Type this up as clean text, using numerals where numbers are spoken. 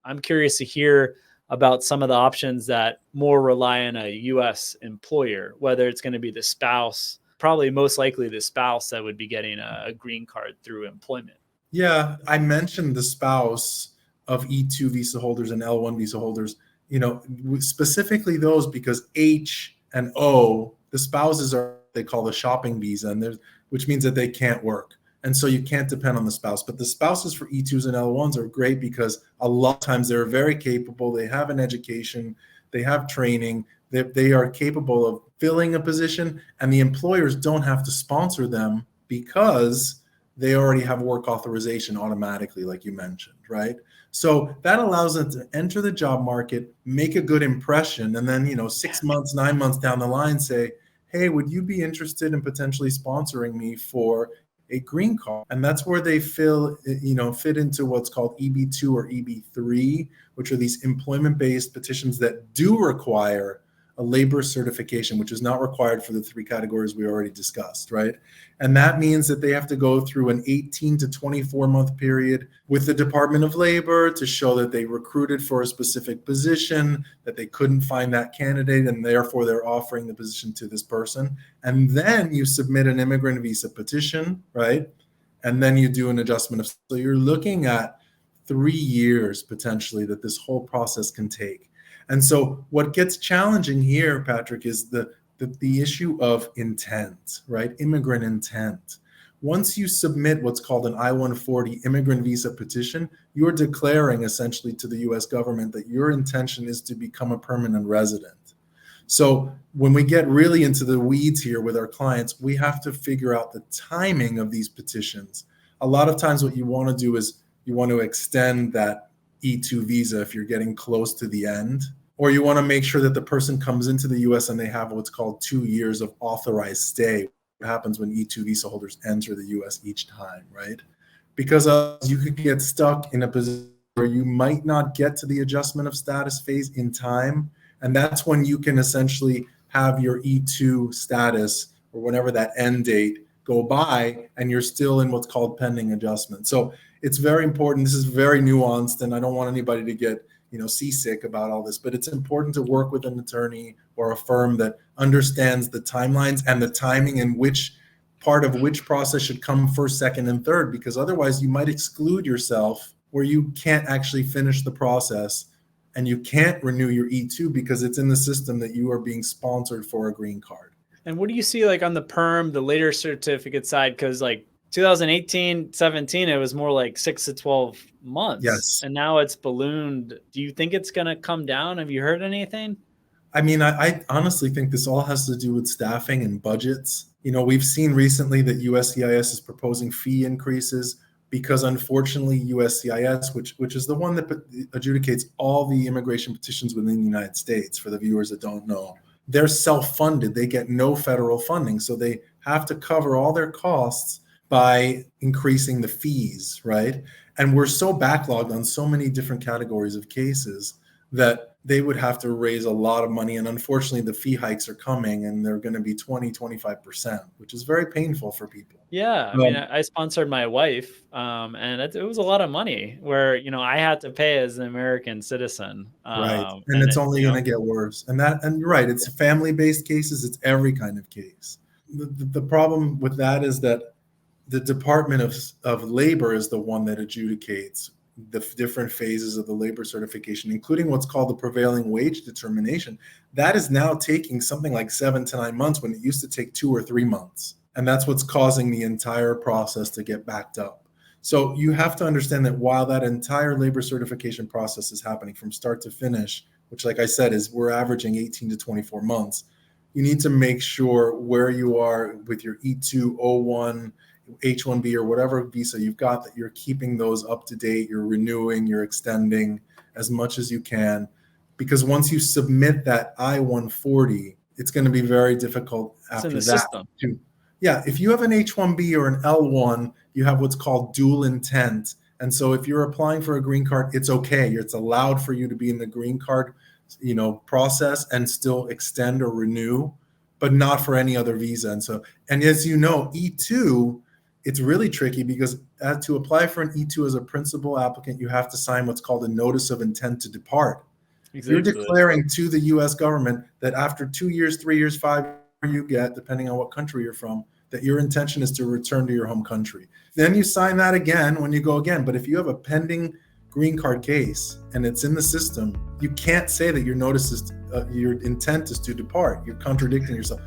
I'm curious to hear about some of the options that more rely on a US employer, whether it's going to be the spouse, probably most likely the spouse that would be getting a green card through employment. Yeah, I mentioned the spouse of E2 visa holders and L1 visa holders, specifically those because H and O, the spouses are they call the shopping visa, and which means that they can't work. And so you can't depend on the spouse. But the spouses for E2s and L1s are great because a lot of times they're very capable. They have an education, they have training, they are capable of filling a position, and the employers don't have to sponsor them because they already have work authorization automatically, like you mentioned, right? So that allows them to enter the job market, make a good impression, and then 6 months, 9 months down the line say, hey, would you be interested in potentially sponsoring me for a green card? And that's where they fit into what's called EB2 or EB3, which are these employment-based petitions that do require a labor certification, which is not required for the three categories we already discussed, right? And that means that they have to go through an 18 to 24 month period with the Department of Labor to show that they recruited for a specific position, that they couldn't find that candidate, and therefore they're offering the position to this person. And then you submit an immigrant visa petition, right? And then you do an adjustment of, so you're looking at 3 years potentially that this whole process can take. And so what gets challenging here, Patrick, is the issue of intent, right? Immigrant intent. Once you submit what's called an I-140 immigrant visa petition, you're declaring essentially to the US government that your intention is to become a permanent resident. So when we get really into the weeds here with our clients, we have to figure out the timing of these petitions. A lot of times what you want to do is you want to extend that E2 visa if you're getting close to the end, or you want to make sure that the person comes into the US and they have what's called 2 years of authorized stay. What happens when E2 visa holders enter the US each time, right? Because you could get stuck in a position where you might not get to the adjustment of status phase in time. And that's when you can essentially have your E2 status or whenever that end date go by and you're still in what's called pending adjustment. So it's very important. This is very nuanced, and I don't want anybody to get seasick about all this, but it's important to work with an attorney or a firm that understands the timelines and the timing and which part of which process should come first, second, and third, because otherwise you might exclude yourself where you can't actually finish the process and you can't renew your E2 because it's in the system that you are being sponsored for a green card. And what do you see like on the perm, the later certificate side? Because like 2018, 17, it was more like 6 to 12 months. Yes. And now it's ballooned. Do you think it's going to come down? Have you heard anything? I mean, I honestly think this all has to do with staffing and budgets. We've seen recently that USCIS is proposing fee increases because unfortunately USCIS, which is the one that adjudicates all the immigration petitions within the United States, for the viewers that don't know, they're self-funded. They get no federal funding. So they have to cover all their costs by increasing the fees, right? And we're so backlogged on so many different categories of cases that they would have to raise a lot of money. And unfortunately, the fee hikes are coming and they're going to be 20, 25%, which is very painful for people. Yeah. I mean, I sponsored my wife and it was a lot of money where, I had to pay as an American citizen. Right. And it's only going to get worse. And you're right. It's family-based cases. It's every kind of case. The problem with that is that the Department of Labor is the one that adjudicates the different phases of the labor certification, including what's called the prevailing wage determination. That is now taking something like 7 to 9 months when it used to take 2 or 3 months. And that's what's causing the entire process to get backed up. So you have to understand that while that entire labor certification process is happening from start to finish, which like I said, is we're averaging 18 to 24 months, you need to make sure where you are with your E2, O1, H-1B or whatever visa you've got, that you're keeping those up to date, you're renewing, you're extending as much as you can. Because once you submit that I-140, it's going to be very difficult after that. System. Yeah, if you have an H-1B or an L1, you have what's called dual intent. And so if you're applying for a green card, it's okay. It's allowed for you to be in the green card, process and still extend or renew, but not for any other visa. And as you know, E2 it's really tricky because to apply for an E2 as a principal applicant, you have to sign what's called a notice of intent to depart. Exactly. You're declaring to the US government that after 2 years, 3 years, 5 years you get, depending on what country you're from, that your intention is to return to your home country. Then you sign that again when you go again. But if you have a pending green card case and it's in the system, you can't say that your notice is your intent is to depart. You're contradicting yourself.